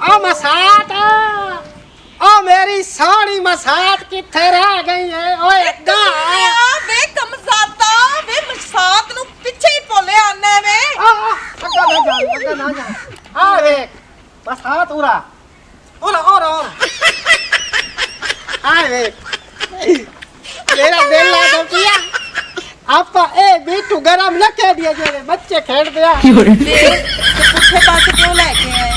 ओ मसात, ओ मेरी सोनी मसात किथे रह गई है? ओए गाय वे कमजादा वे मसात नु पिछे ही पोले आने वे। अग्गा ना जा आ देख मसात उरा ओरा ओरा आ देख मेरा दिल ला दो किया आपा ए बीटू गरम न कह दिया जेरे बच्चे खेल दिया पुठे पास क्यों लेके आए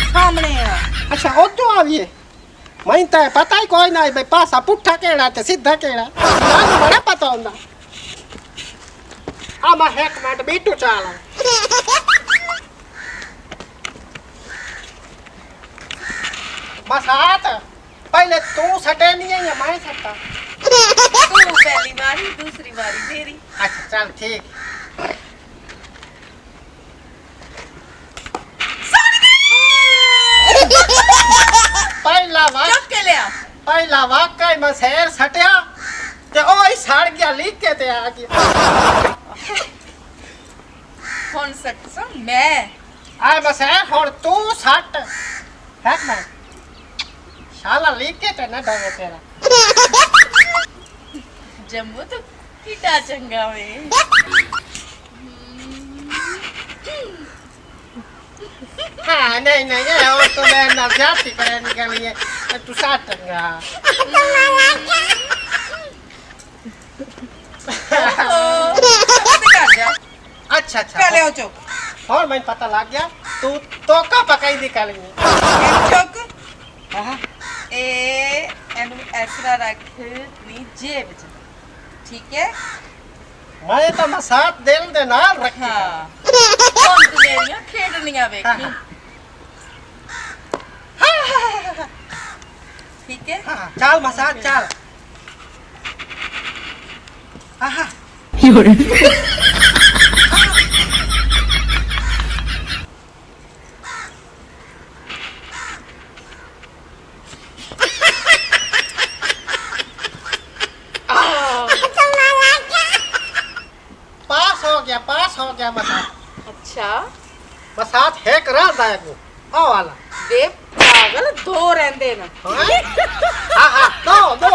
सामने आ। अच्छा ओ तो आविए मैं तो पता ही कोई नहीं भाई पासा पुठा केड़ा ते सीधा केड़ा ना बड़ा पता होंदा आ मैं एक मिनट बीटू चाला मसात पहले तू सटे नहीं है मैं सटा तू पहली बारी दूसरी बारी मेरी। अच्छा चल ठीक चुप के ले आ। पहला वाकई में शहर सटिया ते ओ ही सड़ गया लीक के ते आ गया कौन सकता मैं आए बस है और तू सट है ना शाला लीक के ते ना डरे तेरा जम्मू तो किटा चंगा वे। हाँ नहीं नहीं ये और तो मैं ना जाती करने के लिए तू सटगा अच्छा अच्छा पहले हो चुप और मैं पता लग गया तू तो का पकाई निकालेंगे चुप ए एनु ऐसा रख नी जेब च ठीक है। मैं तो मसात दिल दे नाल रखी हाँ कौन तू मेरियां खेडनियां वेखी ठीक है। हाँ चल मसात चल आहा पास हो गया मसात। अच्छा मसात है करा दायक वो ओ वाला वे पागल दो रहंदे ना। हां हां दो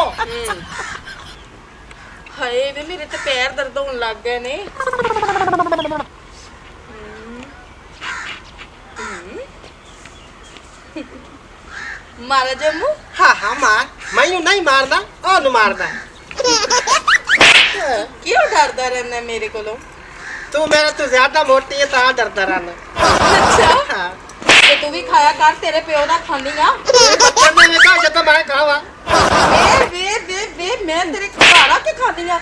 हाय वे मेरे ते पैर दर्द होने लग गए ने। मारा जम्मू हाँ हाँ मार मैं नहीं मारना और मारना क्यों डरदा रहना मेरे कोलों? तू मेरा तू ज्यादा मोटी है ता डरदा रहना। अच्छा हाँ ते तू भी खाया कर तेरे प्यो दा खानीगा। बच्चों ने कहा जब मैं खावा वे मैं तेरे खाना के खानीगा।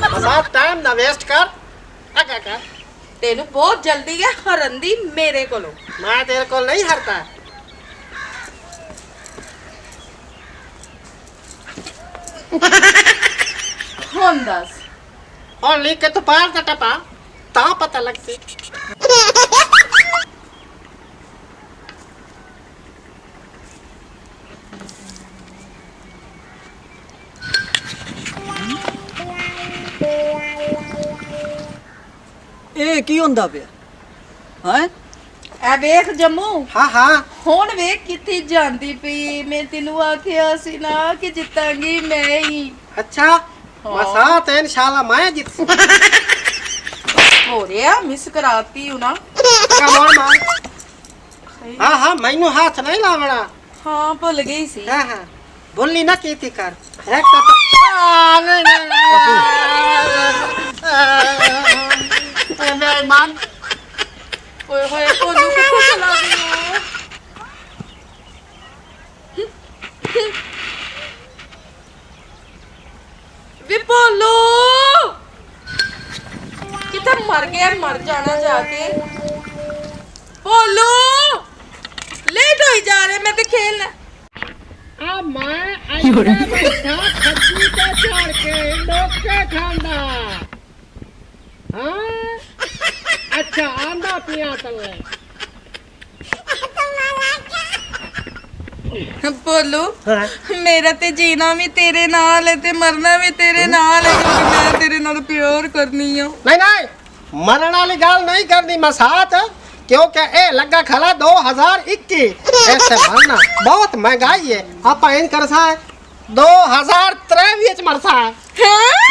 मसात टाइम ना वेस्ट कर आका कर तेनु बहुत जल्दी है हरंदी मेरे कोलों। मैं तेरे को नहीं हरता कौन दस और लिख के तो पार का टपा ता पता लगती ਇਹ ਕੀ ਹੁੰਦਾ ਪਿਆ ਹੈ? ए वेख जम्मू हाँ हाँ ਹੁਣ ਵੇਖ ਕਿੱਥੇ ਜਾਂਦੀ ਪਈ। ਮੈਂ ਤੈਨੂੰ ਆਖਿਆ ਸੀ ਨਾ ਕਿ ਜਿੱਤਾਂਗੀ ਮੈਂ ਹੀ। अच्छा मसात इंशाल्लाह मैं जीत हो रहा मिस कराती हूँ ना। कमोन मार हाँ हाँ मैनू हाथ नहीं लावना। हाँ भुल गई सी। हाँ हाँ बोलनी ना की थी कर है तो नहीं मान ओए होए कोलू किथे चला गया? वे बोलो किथे मर गया मर जाना जाके। बोलो लेट हो जा रहे मैं तो खेलना मैं बैठा खड्डी पे चढ़ के डोके खांदा। हाँ अच्छा आंदा पिया तले बोलो मेरा ते जीना भी तेरे नाल है ते मरना भी तेरे नाल है क्योंकि मैं तेरे नाल प्यार करनी है। नहीं नहीं मरण वाली गल नहीं करनी मसात क्योंकि ए लगा खला 2021 ऐसे मरना बहुत महंगाई है। आप इन कर सा 2023 मरसा हाँ